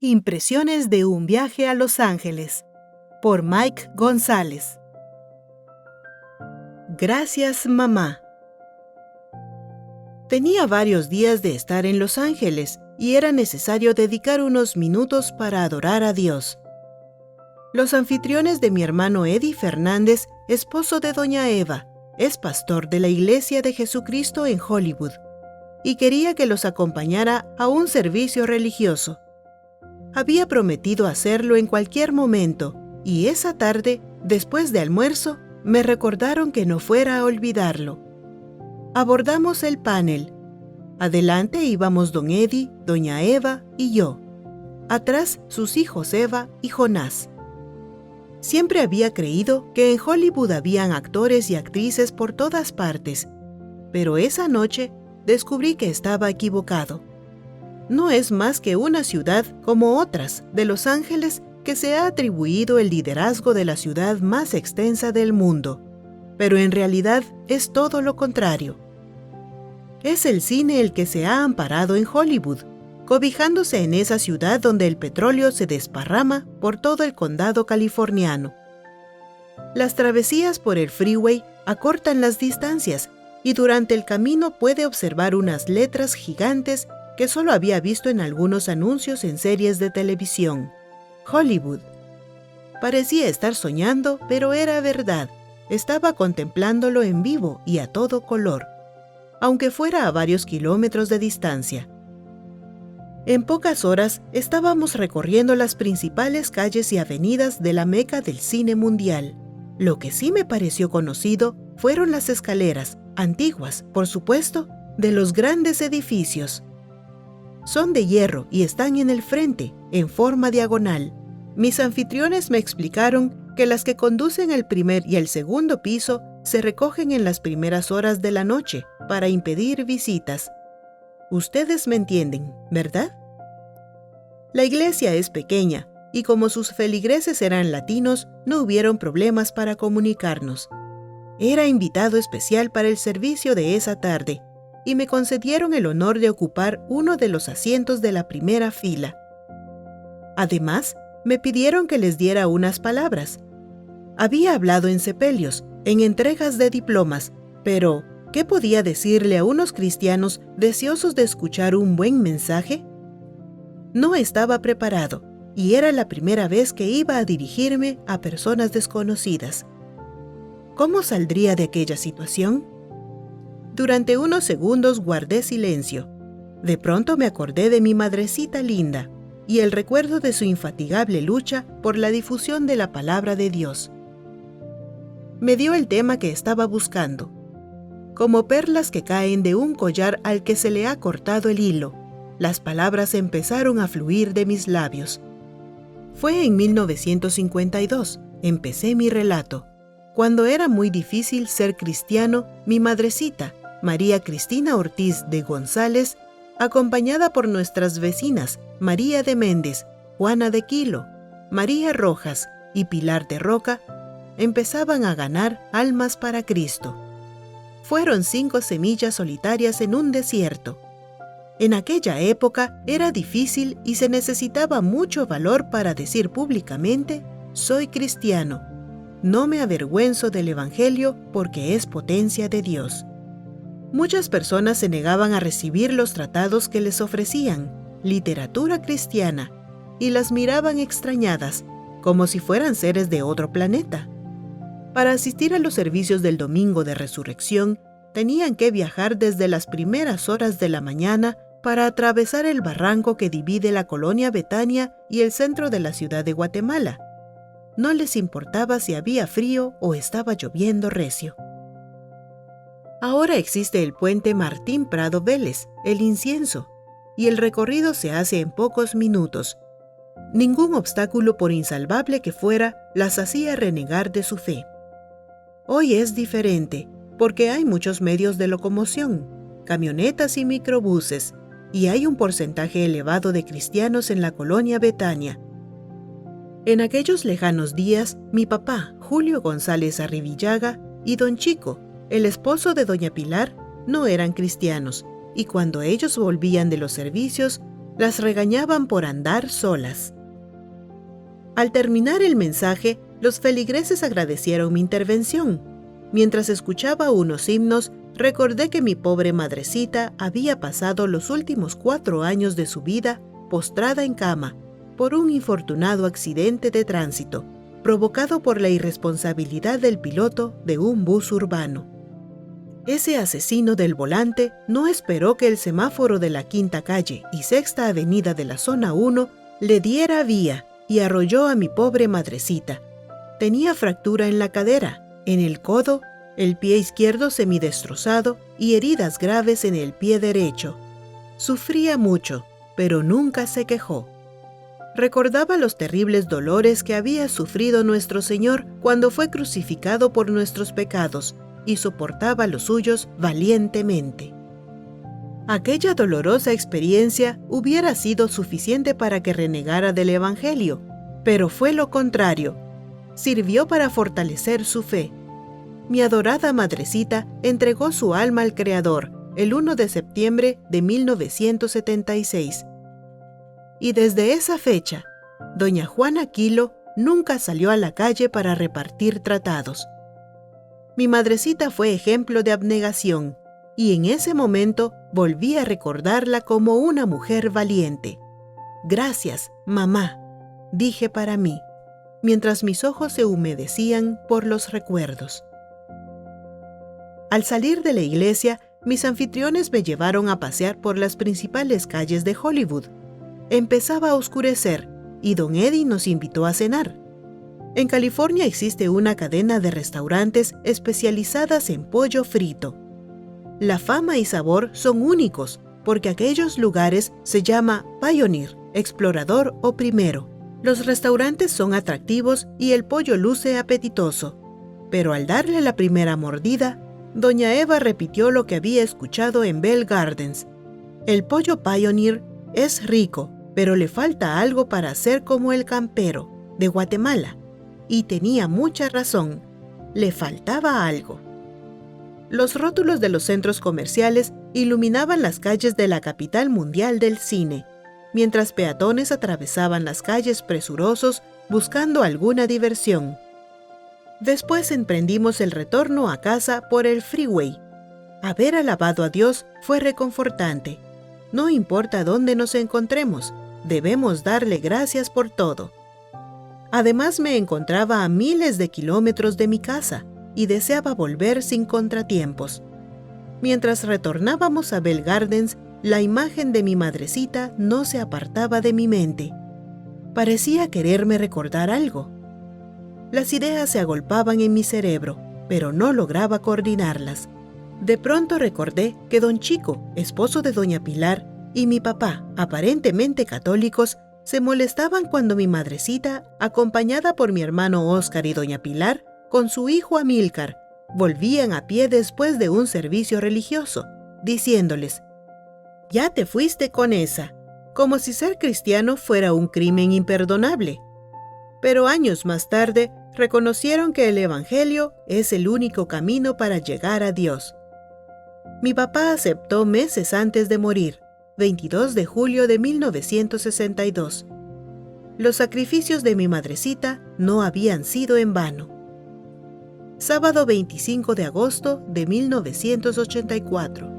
Impresiones de un viaje a Los Ángeles, por Mike González. Gracias, mamá. Tenía varios días de estar en Los Ángeles y era necesario dedicar unos minutos para adorar a Dios. Los anfitriones de mi hermano Eddie Fernández, esposo de doña Eva, es pastor de la Iglesia de Jesucristo en Hollywood y quería que los acompañara a un servicio religioso. Había prometido hacerlo en cualquier momento y esa tarde, después de almuerzo, me recordaron que no fuera a olvidarlo. Abordamos el panel. Adelante íbamos don Eddie, doña Eva y yo. Atrás sus hijos Eva y Jonás. Siempre había creído que en Hollywood habían actores y actrices por todas partes, pero esa noche descubrí que estaba equivocado. No es más que una ciudad como otras de Los Ángeles que se ha atribuido el liderazgo de la ciudad más extensa del mundo, pero en realidad es todo lo contrario. Es el cine el que se ha amparado en Hollywood, cobijándose en esa ciudad donde el petróleo se desparrama por todo el condado californiano. Las travesías por el freeway acortan las distancias y durante el camino puede observar unas letras gigantes que solo había visto en algunos anuncios en series de televisión. Hollywood. Parecía estar soñando, pero era verdad. Estaba contemplándolo en vivo y a todo color, aunque fuera a varios kilómetros de distancia. En pocas horas estábamos recorriendo las principales calles y avenidas de la meca del cine mundial. Lo que sí me pareció conocido fueron las escaleras, antiguas, por supuesto, de los grandes edificios. Son de hierro y están en el frente, en forma diagonal. Mis anfitriones me explicaron que las que conducen al primer y el segundo piso se recogen en las primeras horas de la noche para impedir visitas. Ustedes me entienden, ¿verdad? La iglesia es pequeña y como sus feligreses eran latinos, no hubieron problemas para comunicarnos. Era invitado especial para el servicio de esa tarde y me concedieron el honor de ocupar uno de los asientos de la primera fila. Además, me pidieron que les diera unas palabras. Había hablado en sepelios, en entregas de diplomas, pero ¿qué podía decirle a unos cristianos deseosos de escuchar un buen mensaje? No estaba preparado y era la primera vez que iba a dirigirme a personas desconocidas. ¿Cómo saldría de aquella situación? Durante unos segundos guardé silencio. De pronto me acordé de mi madrecita linda y el recuerdo de su infatigable lucha por la difusión de la palabra de Dios. Me dio el tema que estaba buscando. Como perlas que caen de un collar al que se le ha cortado el hilo, las palabras empezaron a fluir de mis labios. Fue en 1952, empecé mi relato. Cuando era muy difícil ser cristiano, mi madrecita, María Cristina Ortiz de González, acompañada por nuestras vecinas María de Méndez, Juana de Quilo, María Rojas y Pilar de Roca, empezaban a ganar almas para Cristo. Fueron 5 semillas solitarias en un desierto. En aquella época era difícil y se necesitaba mucho valor para decir públicamente: «Soy cristiano. No me avergüenzo del Evangelio porque es potencia de Dios». Muchas personas se negaban a recibir los tratados que les ofrecían, literatura cristiana, y las miraban extrañadas, como si fueran seres de otro planeta. Para asistir a los servicios del Domingo de Resurrección, tenían que viajar desde las primeras horas de la mañana para atravesar el barranco que divide la colonia Betania y el centro de la ciudad de Guatemala. No les importaba si había frío o estaba lloviendo recio. Ahora existe el puente Martín Prado Vélez, el incienso, y el recorrido se hace en pocos minutos. Ningún obstáculo, por insalvable que fuera, las hacía renegar de su fe. Hoy es diferente, porque hay muchos medios de locomoción, camionetas y microbuses, y hay un porcentaje elevado de cristianos en la colonia Betania. En aquellos lejanos días, mi papá, Julio González Arribillaga, y don Chico, el esposo de doña Pilar, no eran cristianos, y cuando ellos volvían de los servicios, Las regañaban por andar solas. Al terminar el mensaje, los feligreses agradecieron mi intervención. Mientras escuchaba unos himnos, recordé que mi pobre madrecita había pasado los últimos 4 años de su vida postrada en cama por un infortunado accidente de tránsito, provocado por la irresponsabilidad del piloto de un bus urbano. Ese asesino del volante no esperó que el semáforo de la Quinta Calle y Sexta Avenida de la Zona 1 le diera vía y arrolló a mi pobre madrecita. Tenía fractura en la cadera, en el codo, el pie izquierdo semidestrozado y heridas graves en el pie derecho. Sufría mucho, pero nunca se quejó. Recordaba los terribles dolores que había sufrido nuestro Señor cuando fue crucificado por nuestros pecados y soportaba los suyos valientemente. Aquella dolorosa experiencia hubiera sido suficiente para que renegara del Evangelio, pero fue lo contrario. Sirvió para fortalecer su fe. Mi adorada madrecita entregó su alma al Creador el 1 de septiembre de 1976. Y desde esa fecha, doña Juana Quilo nunca salió a la calle para repartir tratados. Mi madrecita fue ejemplo de abnegación, y en ese momento volví a recordarla como una mujer valiente. «Gracias, mamá», dije para mí, mientras mis ojos se humedecían por los recuerdos. Al salir de la iglesia, mis anfitriones me llevaron a pasear por las principales calles de Hollywood. Empezaba a oscurecer y don Eddie nos invitó a cenar. En California existe una cadena de restaurantes especializadas en pollo frito. La fama y sabor son únicos porque aquellos lugares se llama Pioneer, Explorador o Primero. Los restaurantes son atractivos y el pollo luce apetitoso. Pero al darle la primera mordida, doña Eva repitió lo que había escuchado en Bell Gardens. El pollo Pioneer es rico, pero le falta algo para ser como el campero, de Guatemala. Y tenía mucha razón, le faltaba algo. Los rótulos de los centros comerciales iluminaban las calles de la capital mundial del cine, mientras peatones atravesaban las calles presurosos buscando alguna diversión. Después emprendimos el retorno a casa por el freeway. Haber alabado a Dios fue reconfortante. No importa dónde nos encontremos, debemos darle gracias por todo. Además, me encontraba a miles de kilómetros de mi casa y deseaba volver sin contratiempos. Mientras retornábamos a Bell Gardens, la imagen de mi madrecita no se apartaba de mi mente. Parecía quererme recordar algo. Las ideas se agolpaban en mi cerebro, pero no lograba coordinarlas. De pronto recordé que don Chico, esposo de doña Pilar, y mi papá, aparentemente católicos, se molestaban cuando mi madrecita, acompañada por mi hermano Óscar y doña Pilar, con su hijo Amílcar, volvían a pie después de un servicio religioso, diciéndoles: «Ya te fuiste con esa», como si ser cristiano fuera un crimen imperdonable. Pero años más tarde reconocieron que el Evangelio es el único camino para llegar a Dios. Mi papá aceptó meses antes de morir, 22 de julio de 1962. Los sacrificios de mi madrecita no habían sido en vano. Sábado 25 de agosto de 1984.